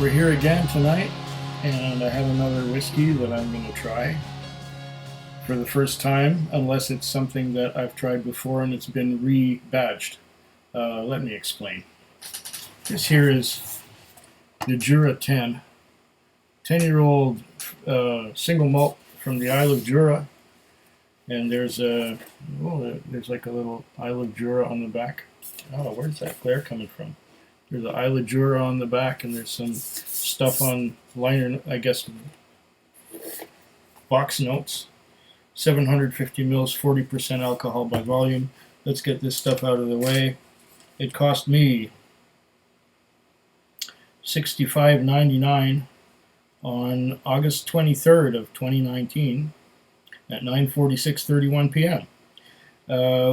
we're here again tonight, and I have another whiskey that I'm going to try for the first time, unless it's something that I've tried before and it's been re-badged. Let me explain. This here is the Jura 10-year-old single malt from the Isle of Jura, and there's like a little Isle of Jura on the back. Oh, where's that glare coming from? There's an Isle of Jura on the back, and there's some stuff on liner, I guess, box notes. 750 mils, 40% alcohol by volume. Let's get this stuff out of the way. It cost me $65.99 on August 23rd of 2019 at 9:46:31 p.m.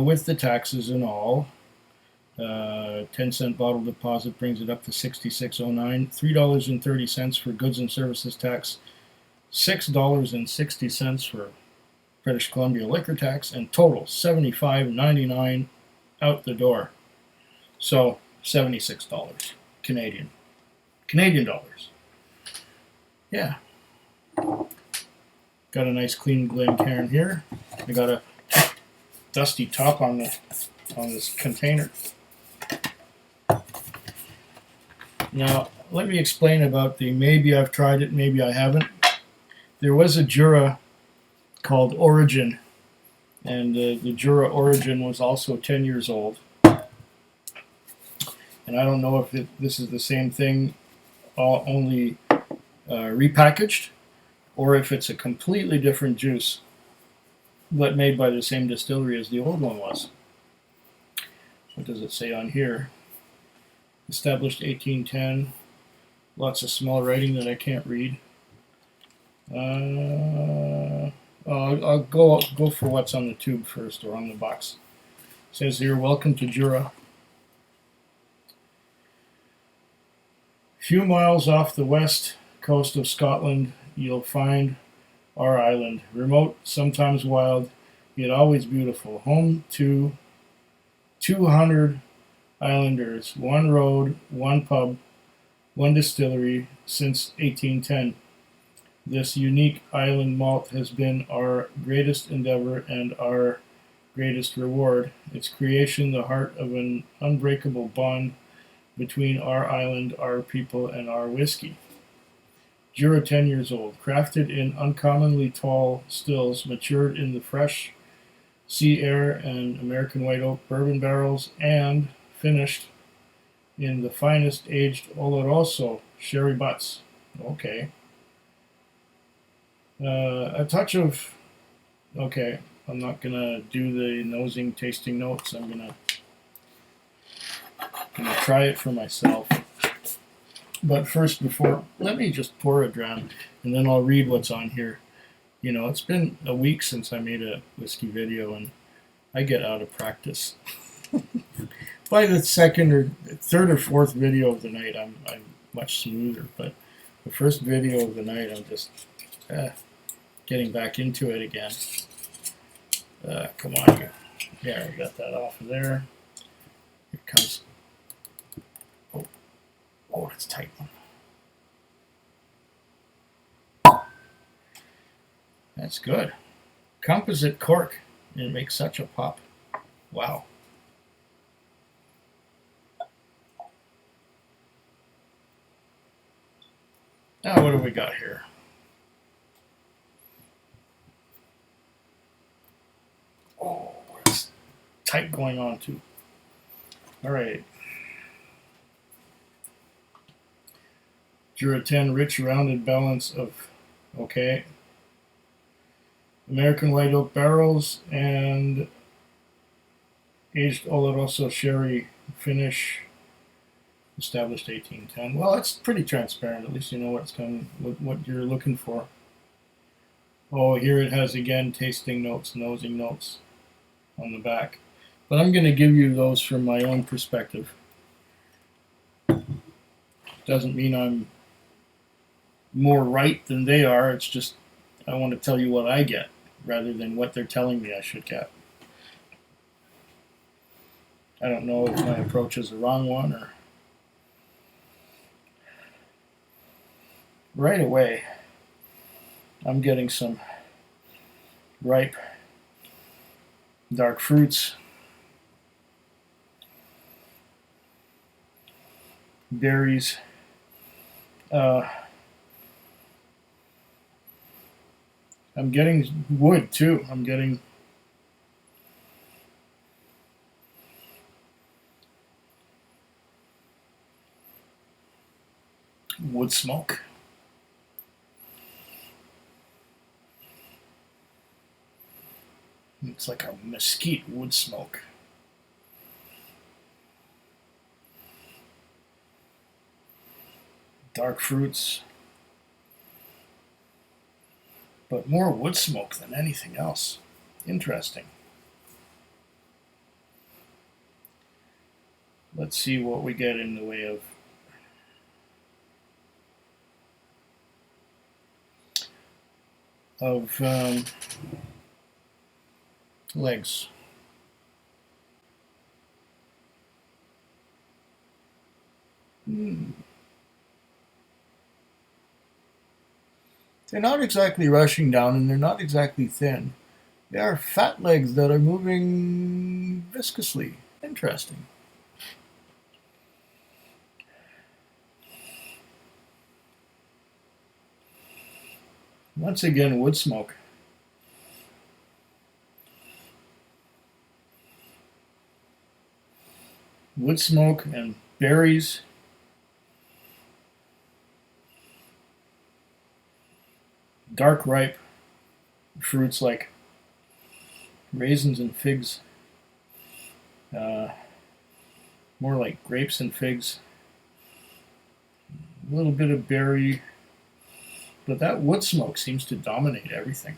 With the taxes and all. 10-cent bottle deposit brings it up to $66.09. $3.30 for goods and services tax. $6.60 for British Columbia liquor tax, and total $75.99 out the door. So $76 Canadian dollars. Yeah. Got a nice clean Glencairn here. I got a dusty top on this container. Now, let me explain about the maybe I've tried it, maybe I haven't. There was a Jura called Origin, and the Jura Origin was also 10 years old. And I don't know if this is the same thing, only repackaged, or if it's a completely different juice, but made by the same distillery as the old one was. What does it say on here? Established 1810. Lots of small writing that I can't read. I'll go for what's on the tube first, or on the box. It says here, welcome to Jura. Few miles off the west coast of Scotland, you'll find our island. Remote, sometimes wild, yet always beautiful. Home to 200 islanders, one road, one pub, one distillery since 1810. This unique island malt has been our greatest endeavor and our greatest reward. Its creation, the heart of an unbreakable bond between our island, our people, and our whiskey. Jura 10 years old, crafted in uncommonly tall stills, matured in the fresh sea air and American white oak bourbon barrels, and finished in the finest aged Oloroso sherry butts. Okay. A touch of, okay, I'm not going to do the nosing tasting notes. I'm going to try it for myself. But first, let me just pour a dram, and then I'll read what's on here. You know, it's been a week since I made a whiskey video, and I get out of practice. By the second or third or fourth video of the night, I'm much smoother. But the first video of the night, I'm just getting back into it again. Come on here. Yeah, I got that off of there. Here comes. Oh, that's a tight one. That's good. Composite cork. And it makes such a pop. Wow. Now, what do we got here? Oh, it's tight going on too. All right. Jura 10, rich, rounded balance of, okay, American white oak barrels and aged Oloroso sherry finish. Established 1810. Well, it's pretty transparent. At least you know what's coming, what you're looking for. Oh, here it has again tasting notes, nosing notes on the back. But I'm going to give you those from my own perspective. Doesn't mean I'm more right than they are. It's just I want to tell you what I get rather than what they're telling me I should get. I don't know if my approach is the wrong one or right away, I'm getting some ripe dark fruits, berries. Uh, I'm getting wood too. I'm getting wood smoke. It's like a mesquite wood smoke. Dark fruits, but more wood smoke than anything else. Interesting. Let's see what we get in the way of legs. They're not exactly rushing down, and they're not exactly thin. They are fat legs that are moving viscously. Interesting. Once again, wood smoke. Wood smoke and berries. Dark ripe fruits like raisins and figs. More like grapes and figs. A little bit of berry, but that wood smoke seems to dominate everything.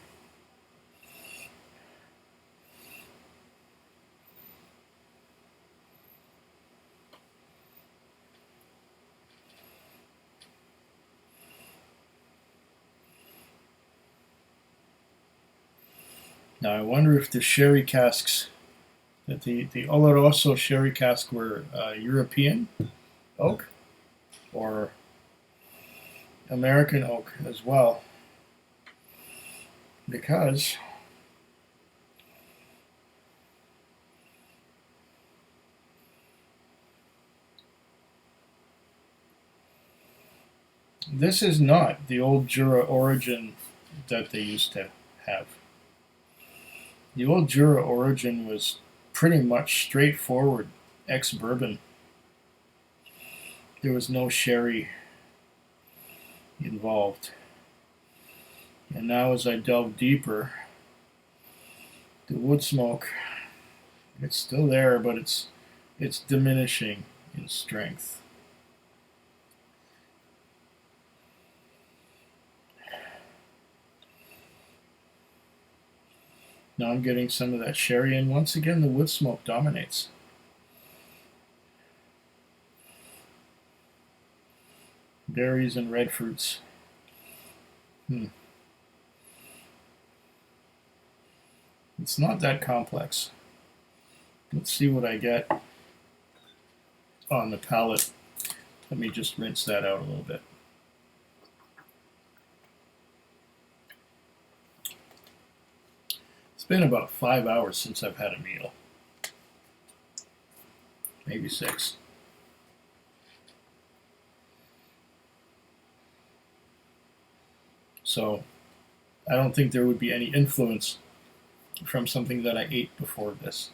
Now I wonder if the sherry casks, that the Oloroso sherry cask were European oak or American oak as well, because this is not the old Jura origin that they used to have. The old Jura origin was pretty much straightforward ex-bourbon. There was no sherry involved. And now as I delve deeper, the wood smoke, it's still there, but it's diminishing in strength. Now I'm getting some of that sherry, and once again the wood smoke dominates. Berries and red fruits. It's not that complex. Let's see what I get on the palate. Let me just rinse that out a little bit. It's been about 5 hours since I've had a meal. Maybe 6. So I don't think there would be any influence from something that I ate before this.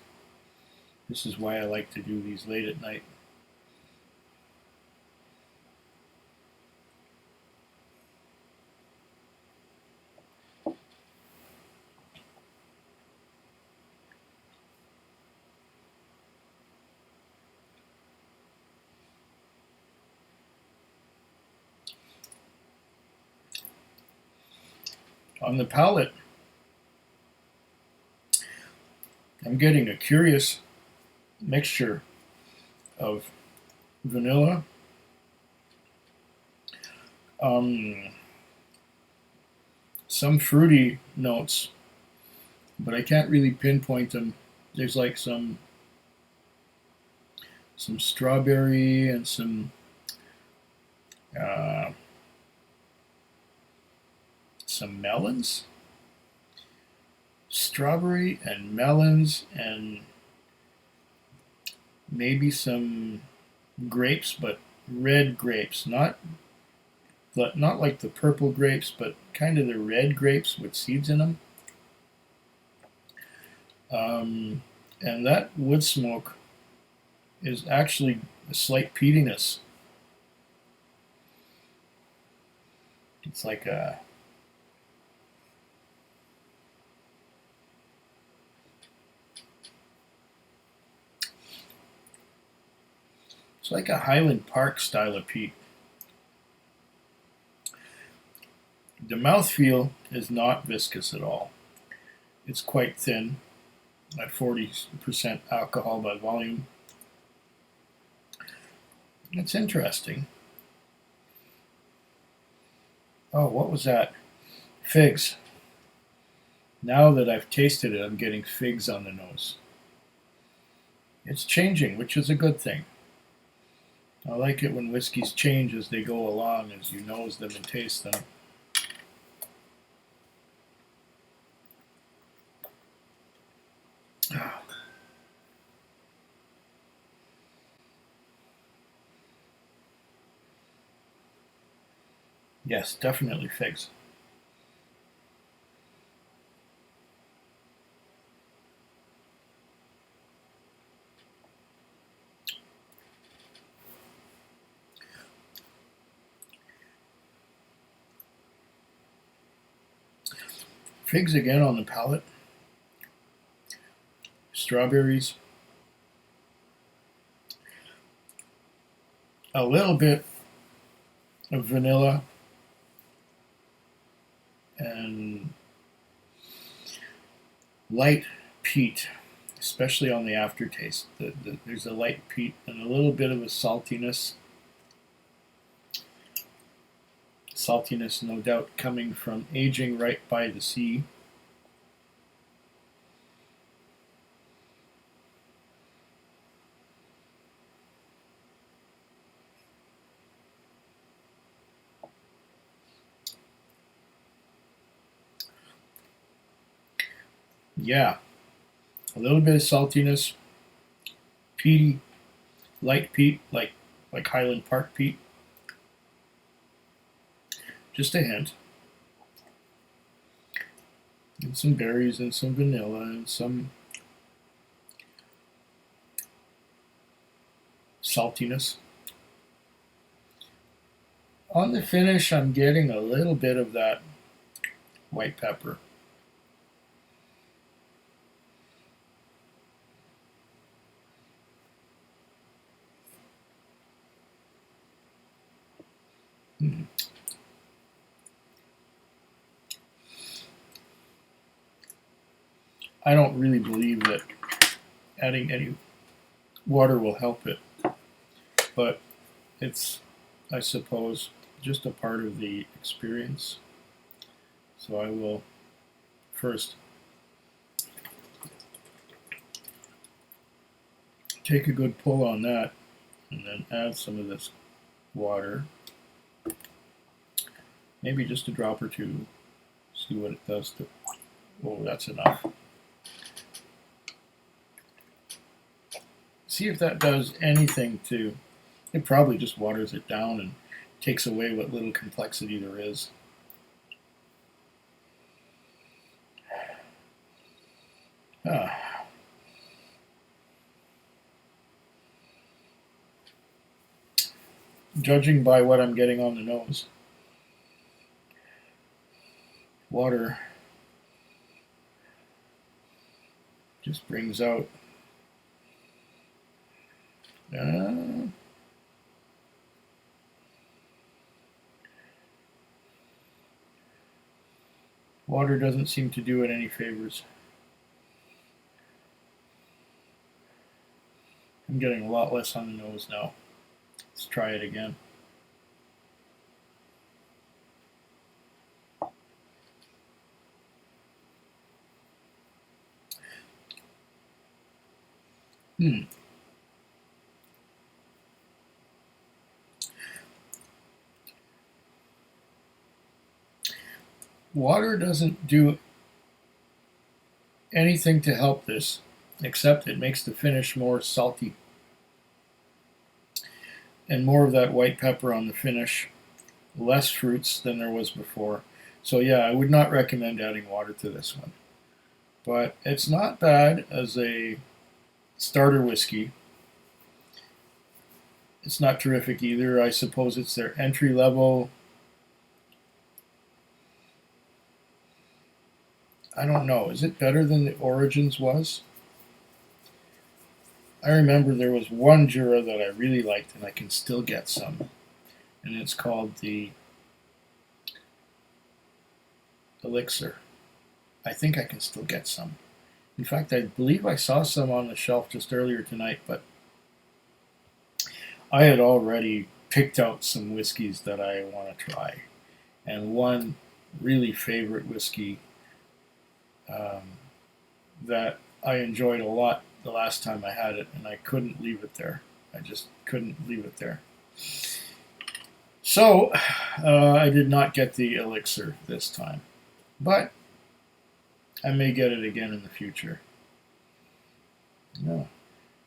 This is why I like to do these late at night. On the palate, I'm getting a curious mixture of vanilla, some fruity notes, but I can't really pinpoint them. There's like some strawberry and some some melons, strawberry and melons, and maybe some grapes, but red grapes, not like the purple grapes, but kind of the red grapes with seeds in them. And that wood smoke is actually a slight peatiness. It's like a Highland Park style of peat. The mouthfeel is not viscous at all. It's quite thin, at 40% alcohol by volume. It's interesting. Oh, what was that? Figs. Now that I've tasted it, I'm getting figs on the nose. It's changing, which is a good thing. I like it when whiskeys change as they go along, as you nose them and taste them. Yes, definitely figs. Figs again on the palate. Strawberries. A little bit of vanilla and light peat, especially on the aftertaste. There's a light peat and a little bit of a saltiness. Saltiness, no doubt, coming from aging right by the sea. Yeah, a little bit of saltiness, peaty, light peat, like Highland Park peat. Just a hint. And some berries and some vanilla and some saltiness. On the finish, I'm getting a little bit of that white pepper. I don't really believe that adding any water will help it, but it's, I suppose, just a part of the experience. So I will first take a good pull on that and then add some of this water. Maybe just a drop or two. See what it does to. Oh, that's enough. See if that does anything to. It probably just waters it down and takes away what little complexity there is. Judging by what I'm getting on the nose, water just brings out water doesn't seem to do it any favors. I'm getting a lot less on the nose now. Let's try it again. Water doesn't do anything to help this, except it makes the finish more salty and more of that white pepper on the finish, less fruits than there was before. So yeah, I would not recommend adding water to this one. But it's not bad as a starter whiskey. It's not terrific either. I suppose it's their entry level. I don't know. Is it better than the Origins was? I remember there was one Jura that I really liked, and I can still get some. And it's called the Elixir. I think I can still get some. In fact, I believe I saw some on the shelf just earlier tonight, but I had already picked out some whiskeys that I want to try. And one really favorite whiskey that I enjoyed a lot the last time I had it, and I couldn't leave it there. I just couldn't leave it there. So I did not get the Elixir this time, but I may get it again in the future.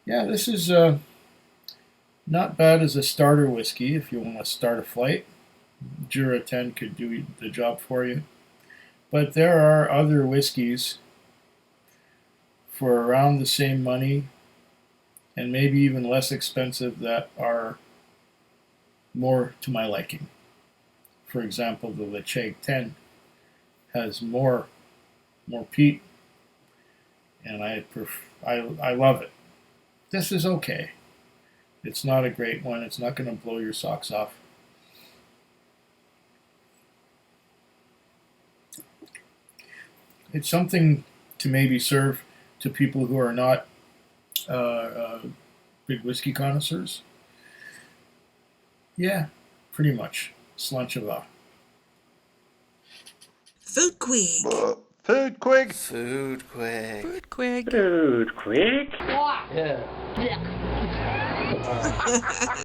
Yeah, this is not bad as a starter whiskey if you want to start a flight. Jura 10 could do the job for you. But there are other whiskeys for around the same money and maybe even less expensive that are more to my liking. For example, the Palate 10 has more peat, and I love it. This is okay. It's not a great one. It's not going to blow your socks off. It's something to maybe serve to people who are not big whiskey connoisseurs. Yeah, pretty much. Slanchava. Foodquig. Foodquig. Foodquig. Foodquig. Foodquig. Yeah.